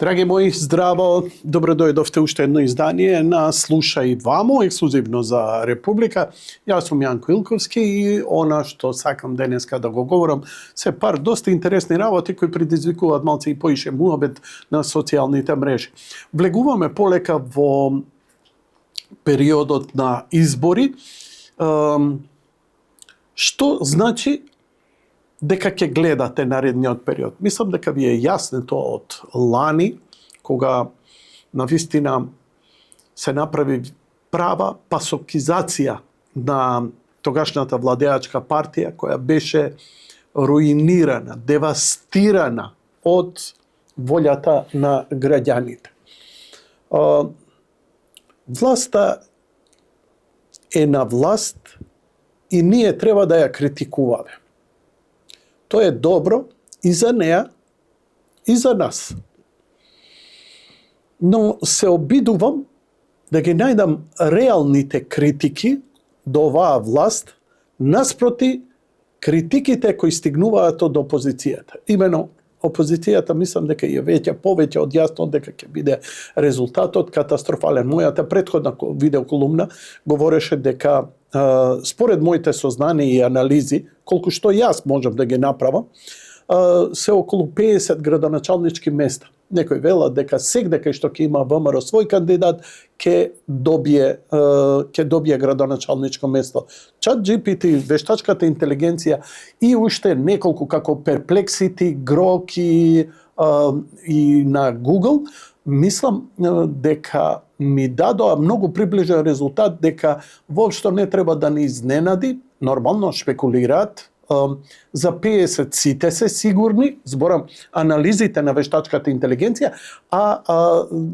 Драги мои, здраво, добро дојдовте уште едно издание на Слушај вамо, ексклузивно за Република. Јас сум Јанко Илковски и она што сакам денеска да го говорам се пар доста интересни работи кои предизвикуваат малце и поише муабет на социјалните мрежи. Влегуваме полека во периодот на избори. Што значи дека ќе гледате наредниот период? Мислам дека ви е јасно тоа од лани, кога навистина се направи права пасокизација на тогашната владеачка партија, која беше руинирана, девастирана од волјата на граѓаните. Власта е на власт и ние треба да ја критикуваме. Тоа е добро и за неа, и за нас. Но се обидувам да ги најдам реалните критики до оваа власт наспроти критиките кои стигнуваат од опозицијата. Имено, опозицијата мислам дека е повеќе од јасно дека ќе биде резултатот катастрофален. Мојата претходна видеоколумна говореше дека според моите сознания и анализи, колку што јас можам да ги направам, се околу 50 градоначалнички места. Некои велат дека сегде кај што ќе има ВМРО свој кандидат ќе добие градоначалничко место. ChatGPT, вештачката интелигенција и уште неколку како Perplexity, Grok и на Google, мислам дека ми дадоа многу приближен резултат дека воопшто не треба да ни изненади, нормално шпекулираат, за 50 сите се сигурни, зборам анализите на вештачката интелигенција,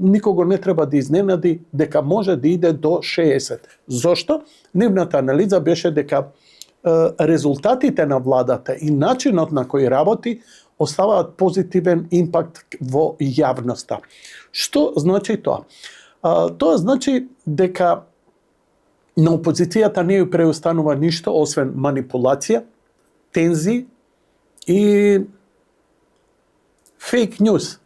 никого не треба да изненади дека може да иде до 60. Зошто? Нивната анализа беше дека резултатите на владата и начинот на кој работи оставаат позитивен импакт во јавноста. Што значи тоа? Тоа значи дека на опозицијата не ја преостанува ништо освен манипулација, тензи и фейк ньюс.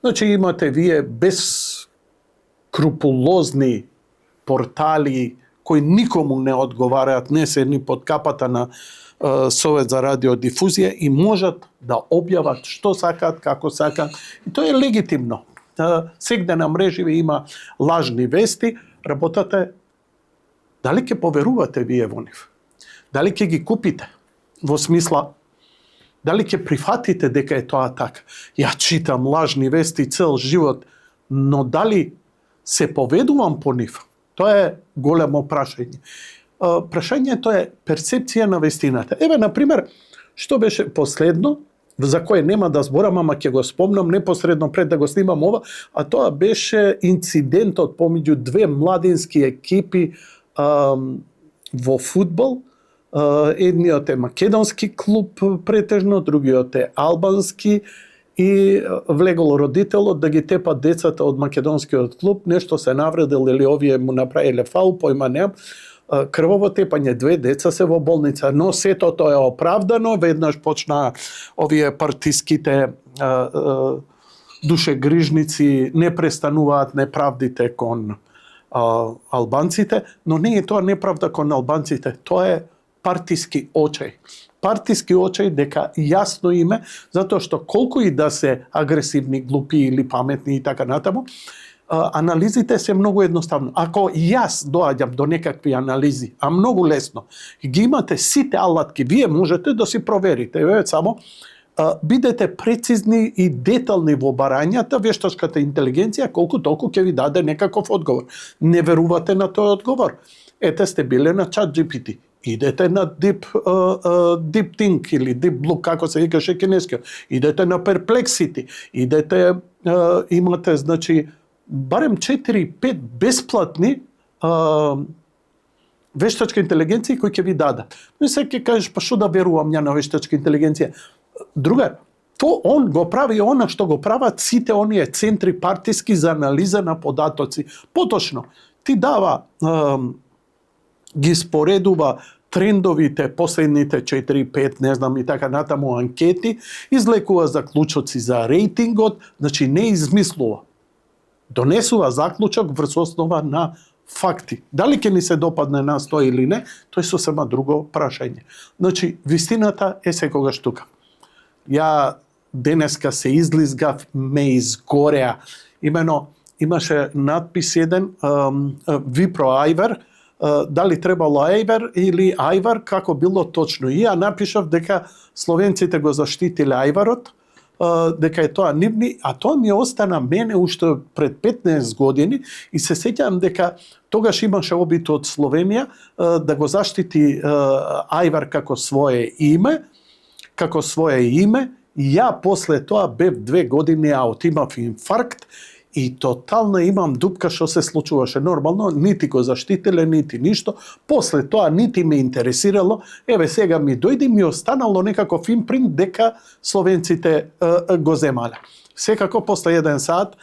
Значи имате вие безкрупулозни портали кои никому не одговараат, не се ни под капата на Совет за радиодифузија и можат да објават што сакаат, како сакаат. И тоа е легитимно. Сегде на мрежи има лажни вести, работата е дали ќе поверувате вие во нив? Дали ќе ги купите? Во смисла, дали ќе прифатите дека е тоа така? Ја читам лажни вести цел живот, но дали се поведувам по нив? Тоа е големо прашање. Прашањето е перцепција на вестината. Еве, например, што беше последно, за кое нема да зборам, ама ќе го спомнам непосредно пред да го снимам ова, а тоа беше инцидентот помеѓу две младински екипи во фудбал. Едниот е македонски клуб претежно, другиот е албански и влегол родителот да ги тепа децата од македонскиот клуб, нешто се навредил или овие му направиле фаул, појма немам. Крвово тепање, две деца се во болница, но сето тоа е оправдано, веднаш почна овие партиските душегрижници не престануваат неправдите кон албанците, но не е тоа неправда кон албанците, тоа е партиски очај. Партиски очај дека јасно име, затоа што колку и да се агресивни, глупи или паметни и така натаму, анализите се многу едноставно. Ако јас доаѓам до некакви анализи, а многу лесно, ги имате сите алатки, вие можете да си проверите. Само бидете прецизни и детални во барањата, вештачката интелигенција колку толку ќе ви даде некаков одговор. Не верувате на тој одговор. Ете, сте биле на ChatGPT. Идете на DeepThink или DeepBlue, како се викаше кинескиот. Идете на Perplexity. Идете, имате, значи, барем 4-5 бесплатни вештачка интелигенција кои ќе ви дадат. Но се ќе кажеш, па што да верувам ја на вештачка интелигенција? Другар, то он го прави она што го прават сите оние центри партиски за анализа на податоци. Поточно, ти дава, ги споредува трендовите последните 4-5, не знам и така натаму анкети, излекува заклучоци за рейтингот, значи не измислува. Донесува заклучок врз основа на факти. Дали ќе ни се допадне нас тоа или не, тоа е сосема друго прашање. Значи, вистината е секогаш тука. Ја денеска се излизгав, ме изгореа. Имено, имаше надпис еден, Випро Ајвер, дали требало Ајвер или Ајвар, како било точно. И ја напишав дека словенците го заштитиле Ајварот, дека е тоа нивни, а тоа ми остана мене уште пред 15 години и се сеќавам дека тогаш имаше обид од Словенија да го заштити Ајвар како свое име, и ја после тоа бев 2 години аут, имав инфаркт и тотално имам дупка што се случуваше. Нормално, нити го заштителе, нити ништо. После тоа нити ме интересирало. Еве сега ми дојде, ми останало некаков импринт дека словенците го земале. Секако после 1 сат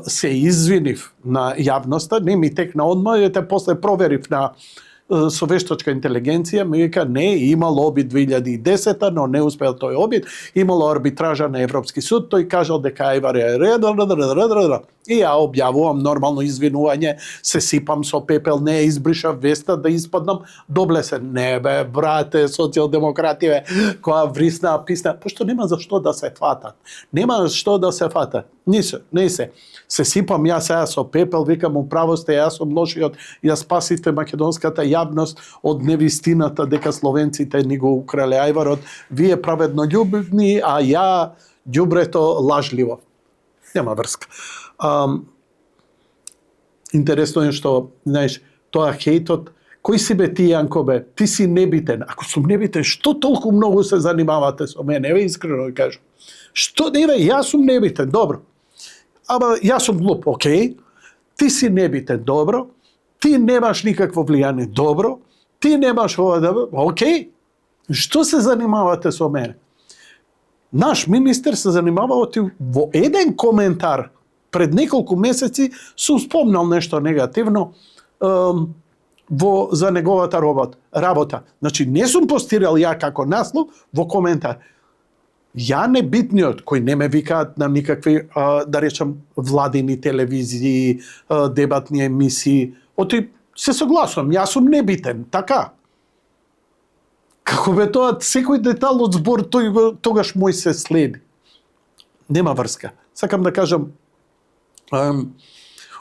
се извинив на јавноста, не ми текна одма, после проверив на со вештачка интелигенција, ми вика не, имало обид 2010, но не успел тој обид, имало арбитража на Европски суд, тој кажал дека Ајвар е ред, и ја објавувам нормално извинување, се сипам со пепел, не избришав веста да испаднам доблесен. Не бе, брате, социјалдемокративе, која врисна, писна, пошто нема за што да се фатат. Нема што да се фатат. Не се. Се сипам ја сега со пепел, викам управо сте, јас сум лошиот, ја спасите македонската јавност од невистината дека словенците ни го украле Ајварот, вие праведно љубивни, а ја ѓубрето лажливо. Нема врска. Интересно е што, знаеш, тоа хејтот, кој си бе ти, Јанко бе? Ти си небитен. Ако сум небитен, што толку многу се занимавате со мене? Еве искрено да кажам. Што, еве, јас сум небитен, добро. Ама јас сум глуп, окей. Ти си небитен, добро. Ти немаш никакво влијание, добро. Ти немаш ова да... Окей. Што се занимавате со мене? Наш министер се занимавал во еден коментар пред неколку месеци сум спомнал нешто негативно за неговата работа. Значи, не сум постирал ја како наслов во коментар. Ја небитниот, кој не ме викаат на никакви, да речам, владини телевизии, дебатни емисии, се согласувам, јас сум небитен, така. Како бе тоа, секој детал од збор, тогаш мој се следи. Нема врска. Сакам да кажам,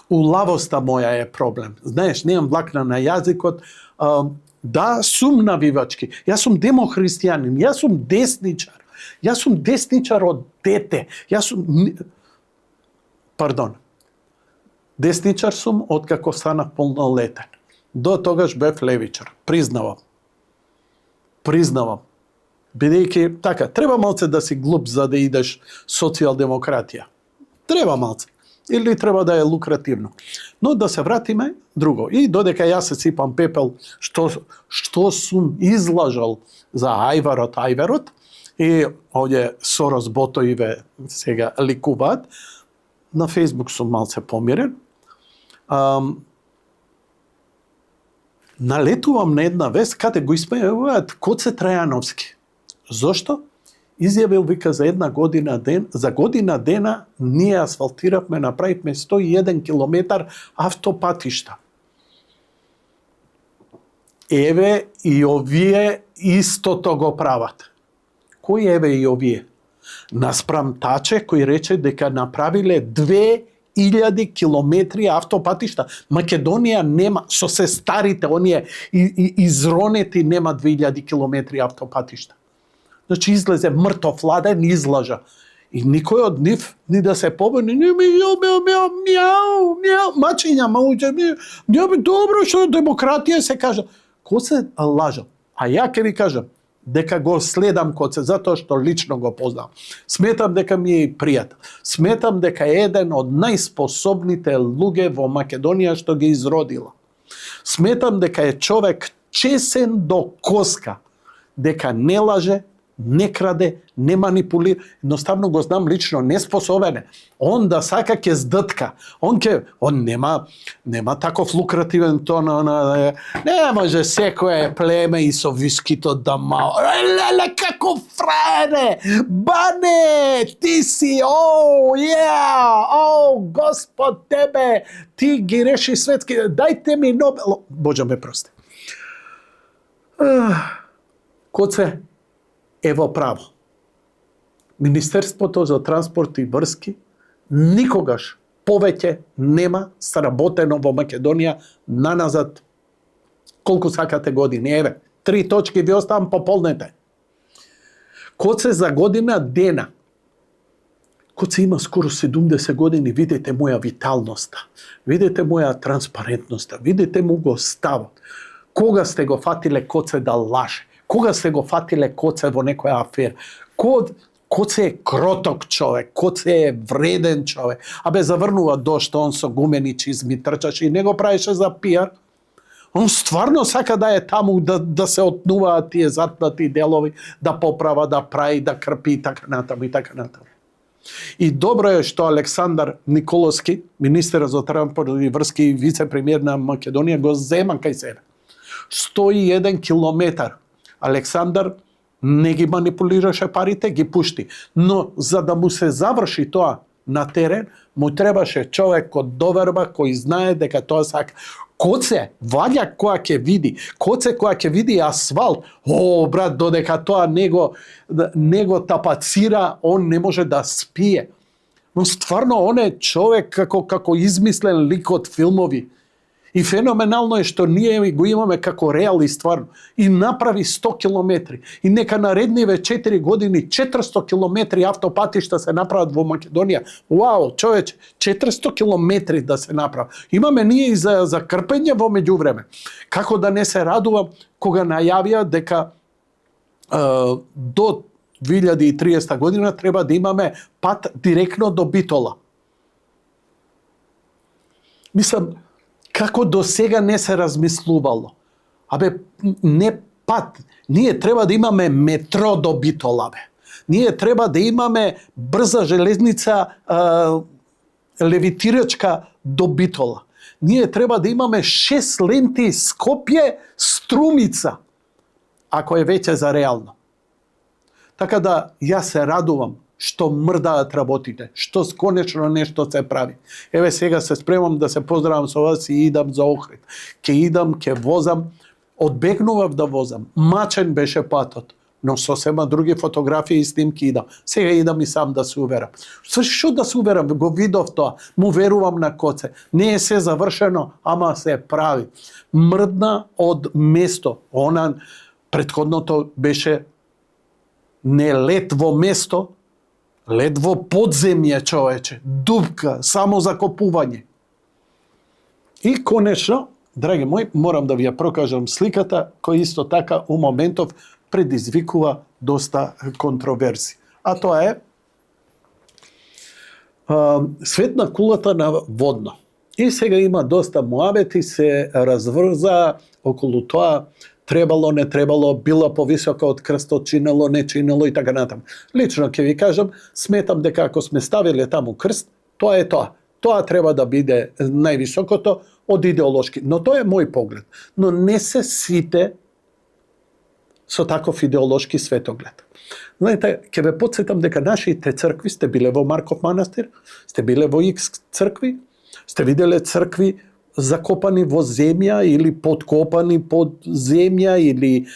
улавоста моја е проблем. Знаеш, немам влакна на јазикот, да, сум навивачки. Јас сум демохристијанин, јас сум десничар. Јас сум десничар од дете. Десничар сум откако станав полнолетен. До тогаш бев левичар. Признавам. Бидејќи, така, треба малце да си глуп за да идеш социјалдемократија. Треба малце. Или треба да е лукративно. Но да се вратиме друго. И додека јас се сипам пепел што сум излажал за Ајварот, и овде Сорос ботоиве сега ликуваат, на Фејсбук сум малце помирен. Налетувам на една вест каде го испејуваат Коце Трајановски. Зошто? Изјавил, вика, за година дена ние асфалтиравме, направивме 101 километар автопатишта. Еве и овие истото го прават. Кој еве и овие? Наспрам Таче, кој рече дека направиле 2000 километри автопатишта. Македонија нема, со се старите, оние изронети, нема 2000 километри автопатишта. Значи излезе мртов ладен, излажа. И никој од нив ни да се побуни, мачиња, добро што демократија се кажа. Ко се лажа? А ја ќе ви кажам, дека го следам Коце, затоа што лично го познавам. Сметам дека ми е и пријател. Сметам дека е еден од најспособните луѓе во Македонија што ги изродила. Сметам дека е човек чесен до коска, дека не лаже, не краде, не манипулира, едноставно го знам лично, неспособен е. Он да сака ќе здътка. Он нема таков лукративен тон, не може секое племе и со вискито да мал. Леле, како фраере! Бане, ти си, Господ тебе, ти ги реши светски, дајте ми Нобел. Боже ме прости. Коце е во право. Министерството за транспорт и врски никогаш повеќе нема сработено во Македонија наназад колку сакате години. Еве, 3 точки ви оставам, пополнете. Коце за година дена. Коце има скоро 70 години, видите моја виталноста, видите моја транспарентноста, видите му го ставот. Кога сте го фатиле Коце да лаже? Кога сте го фатиле Коце во некоја афера? Коце е кроток човек, Коце е вреден човек. Заврнува дошто он со гумени чизми трчаше и не го правеше за пиар. Он стварно сака да е таму, да се отнуваат тие затнати делови, да поправа, да прави, да крпи и така натаму и така натаму. И добро е што Александар Николовски, министер за транспорт и врски и вице-премиер на Македонија, го зема кај себе. 101 километар. Александар не ги манипулираше парите, ги пушти. Но за да му се заврши тоа на терен, му требаше човек од доверба кој знае дека тоа сака. Коце ваѓа која ќе види, Коце која ќе види асфалт, брат, додека тоа него тапацира, он не може да спие. Но стварно он е човек како измислен лик од филмови. И феноменално е што ние го имаме како реали стварно. И направи 100 километри. И нека наредниве 4 години 400 километри автопатишта се направат во Македонија. Вау, човече, 400 километри да се направат. Имаме ние и за крпење во меѓувреме. Како да не се радувам кога најавија дека до 2030 година треба да имаме пат директно до Битола. Мислам, како до сега не се размислувало. Не пат. Ние треба да имаме метро до Битола, Ние треба да имаме брза железница левитирачка до Битола. Ние треба да имаме 6 ленти Скопје Струмица, ако е веќе за реално. Така да јас се радувам што мрдаат работите, што конечно нешто се прави. Еве сега се спремам да се поздравам со вас и идам за Охрид. Ке идам, ке возам, одбегнував да возам. Мачен беше патот, но сосема други фотографии и снимки идам. Сега идам и сам да се уверам. Што да се уверам? Го видов тоа. Му верувам на Коце. Не е се завршено, ама се прави. Мрдна од место. Она претходното беше не лет во место, лед во подземје, човече, дупка, само закопување. И конечно, драги мои, морам да ви ја прокажам сликата, која исто така у моментов предизвикува доста контроверзи. А тоа е свет на кулата на водно. И сега има доста муабети, се разврза околу тоа, требало, не требало, било повисоко од крстот, чинело, не чинело и така натаму. Лично ќе ви кажам, сметам дека ако сме ставиле таму крст, тоа е тоа. Тоа треба да биде највисокото од идеолошки. Но тоа е мој поглед. Но не се сите со таков идеолошки светоглед. Знаете, ќе ве подсетам дека нашите цркви, сте биле во Марков манастир, сте биле во Икс цркви, сте виделе цркви закопани во земја или подкопани под земја или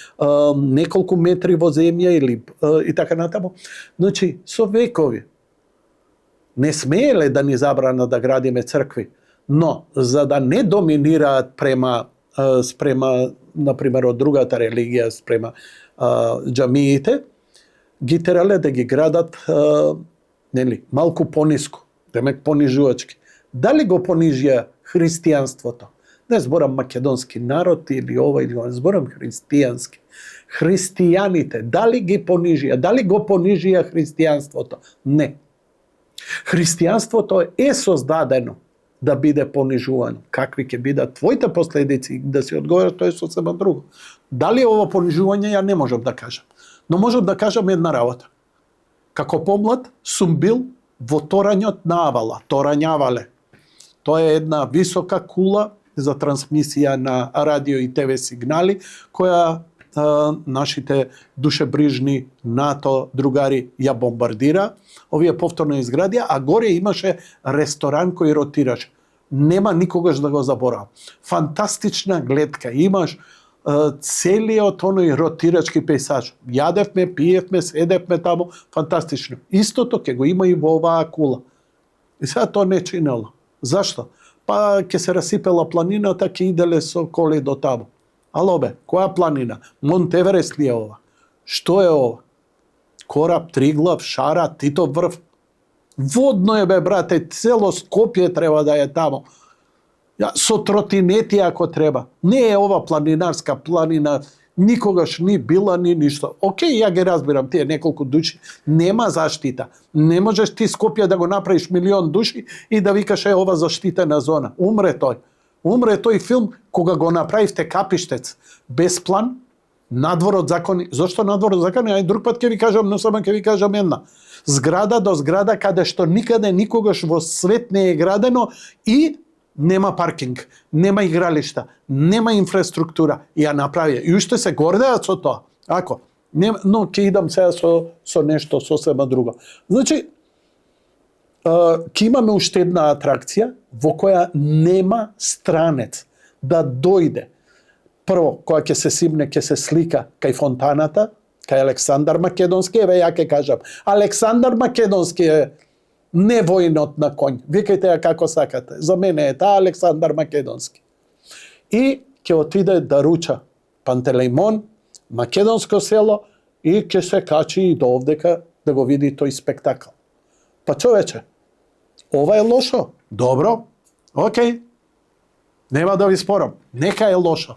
неколку метри во земја или и така натаму. Значи, со векови не смееле да ни забрана да градиме цркви, но за да не доминираат спрема например од другата религија, спрема џамиите, ги терале да ги градат малку пониско, демек понижувачки. Дали го понижија христијанството? Не зборам македонски народ или ова или ова, зборам христијански. Христијаните, дали ги понижија? Дали го понижија христијанството? Не. Христијанството е создадено да биде понижувано. Какви ќе бидат твоите последици, да си одговориш, тоа е сосема друго. Дали ово понижување, ја не можам да кажам. Но можам да кажам една работа. Како помлад сум бил во торањот на Авала, торањавале. Тоа е една висока кула за трансмисија на радио и ТВ сигнали, која нашите душебрижни НАТО другари ја бомбардира. Овие повторно изградија, а горе имаше ресторан кој ротираше. Нема никогаш да го заборавам. Фантастична гледка. Имаш целиот оној ротирачки пейсаж. Јадевме, пиевме, седевме таму, фантастично. Истото ќе го има и во оваа кула. И сега тоа не чинело. Зашто? Па ќе се расипела планината, ќе иделе со коли до таму. Ало бе, која планина? Монт Еверест ли е ова? Што е ова? Кораб, Триглав, Шара, Титов врв? Водно е бе, брате, цело Скопје треба да е таму. Со тротинети ако треба. Не е ова планинарска планина, никогаш ни била ни ништо. Океј, ја ги разбирам, тие неколку души, нема заштита. Не можеш ти Скопје да го направиш 1.000.000 души и да викаш е ова заштитена зона. Умре тој. Умре тој филм кога го направивте Капиштец без план, надвор од закони. Зошто надвор од закони? Ај друг пат ќе ви кажам, но само ќе ви кажам една. Зграда до зграда каде што никаде никогаш во свет не е градено и нема паркинг, нема игралишта, нема инфраструктура. Ја направија. И уште се гордеат со тоа. Ако? Но ќе идам сега со нешто сосема друго. Значи, ќе имаме уште една атракција во која нема странец да дојде. Прво, која ќе се симне, ќе се слика кај фонтаната, кај Александар Македонски, еве ја ќе кажам. Александар Македонски е не воинот на конј. Викајте ја како сакате. За мене е таа Александар Македонски. И ќе отиде да руча Пантелеймон, македонско село, и ќе се качи и до овдека да го види тој спектакл. Па човече, ова е лошо. Добро, окей. Нема да ви спорам. Нека е лошо.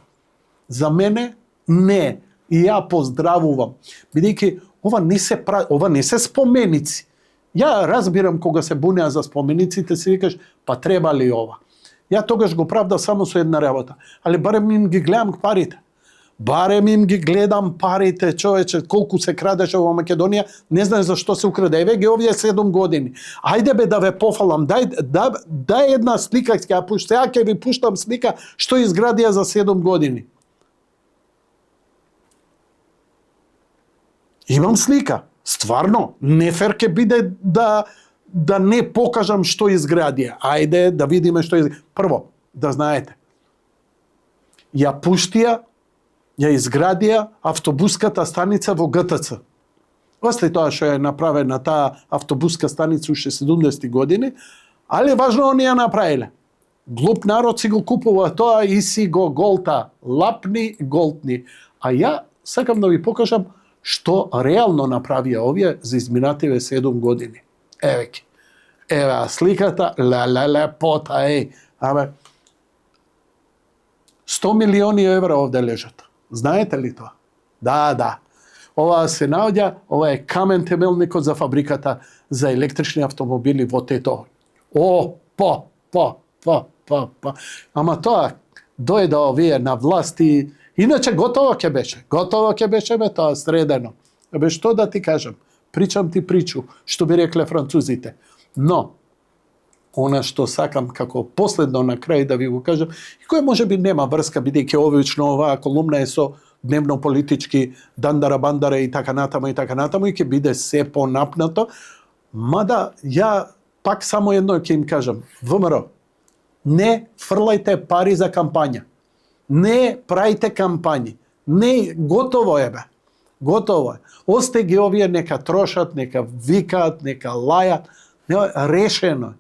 За мене не. И ја поздравувам. Бидејќи ова не се споменици. Ја разбирам кога се бунеа за спомениците, си викаш, па треба ли ова? Ја тогаш го правда само со една работа. Али барем им ги гледам парите. Барем им ги гледам парите, човече, колку се крадеше во Македонија, не знае зашто се украде. Еве ги овие 7 години. Ајде бе да ве пофалам, дај една слика, ќе ја пуштам, ја ќе ви пуштам слика што изградија за 7 години. Имам слика. Стварно, нефер ќе биде да не покажам што изградија. Ајде да видиме што изградија. Прво, да знаете, ја пуштија, ја изградија автобуската станица во ГТЦ. Остави тоа што е направена таа автобуска станица уште 70 години, али важно они ја направиле. Глуп народ си го купува тоа и си го голта. Лапни, голтни. А ја сакам да ви покажам што реално направија овие за изминативе 7 години. Еве ки. Еве сликата, лепота, Абе, 100 милиони евра овде лежат. Знаете ли тоа? Да. Ова се наоѓа, ова е камен темелникот за фабриката за електрични автомобили во Тетово. Ама тоа, дојде овие на власти. Иначе готово ќе беше бе тоа средено. Бе што да ти кажам? Причам ти причу, што би рекле французите. Но, она што сакам како последно на крај да ви го кажам, и кој може би нема врска, бидејќи обично оваа колумна е со дневно-политички дандара-бандара и така натаму, и ќе биде се понапнато, мада ја пак само едно ќе им кажам. ВМРО, не фрлајте пари за кампања. Не правите кампањи. Не, готово е бе. Готово е. Осте ги овие нека трошат, нека викаат, нека лајат. Решено е.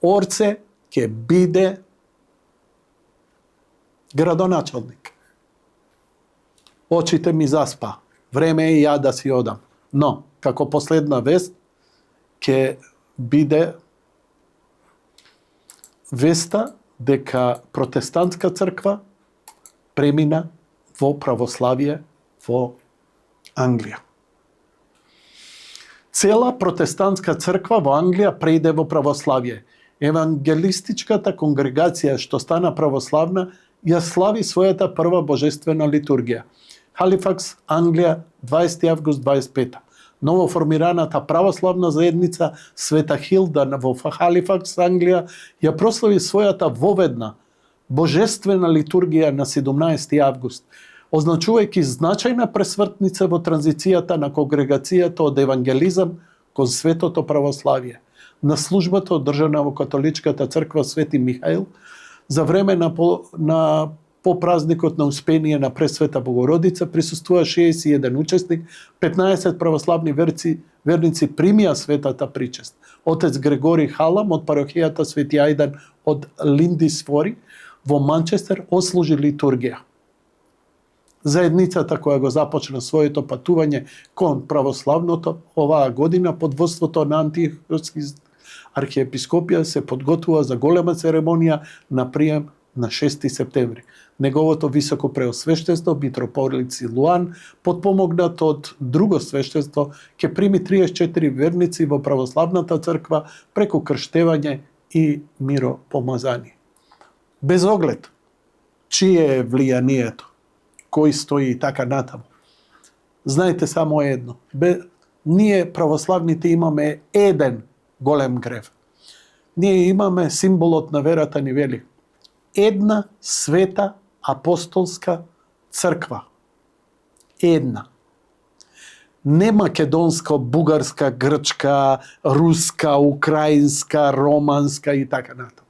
Орце ќе биде градоначалник. Очите ми заспа. Време е и ја да си одам. Но, како последна вест, ќе биде веста дека протестантска црква премина во православие во Англија. Цела протестантска црква во Англија преиде во православие. Евангелистичката конгрегација што стана православна ја слави својата прва божествена литургија. Халифакс, Англија, 20 август 25. Новоформираната православна заедница Света Хилда во Халифакс, Англија, ја прослави својата воведна божествена литургија на 17 август, означувајќи значајна пресвртница во транзицијата на конгрегацијата од евангелизам кон светото православие. На службата одржана во католичката црква Свети Михаил за време на по празникот на Успение на Пресвета Богородица присуствува 61 учесник, 15 православни верници примија светата причест. Отец Грегори Халам од парохијата Свети Ајдан од Линдисфори во Манчестер ослужи литургија. Заедницата која го започна своето патување кон православното оваа година под водството на Антиохски архиепископија се подготвува за голема церемонија на прием на 6 септември. Неговото високо преосвештенство митрополит Силуан, подпомогнат од друго свештенство, ќе прими 34 верници во православната црква преку крштевање и миропомазание. Без оглед чие е влијанието, кој стои и така натаму. Знаете само едно. Ние православните имаме еден голем грев. Ние имаме символот на верата ни вели. Една света апостолска црква. Една. Не македонска, бугарска, грчка, руска, украинска, романска и така натаму.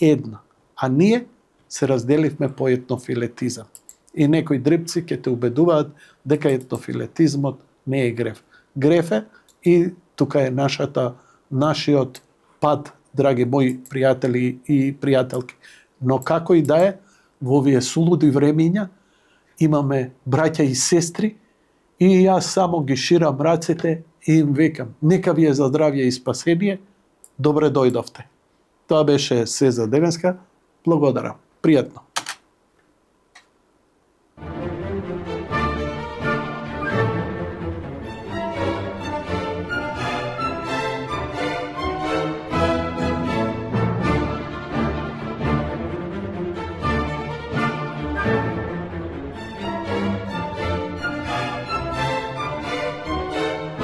Една. А ние се разделивме по етнофилетизам. И некои дрипци ќе те убедуваат дека етнофилетизмот не е греф. Греф е и тука е нашиот пат, драги мои пријатели и пријателки. Но како и да е, во овие сулуди времиња имаме браќа и сестри и јас само ги ширам рацете и им викам, нека ви е за здравје и спасение, добре дојдовте. Тоа беше се за денеска. Благодарам. Пријатно.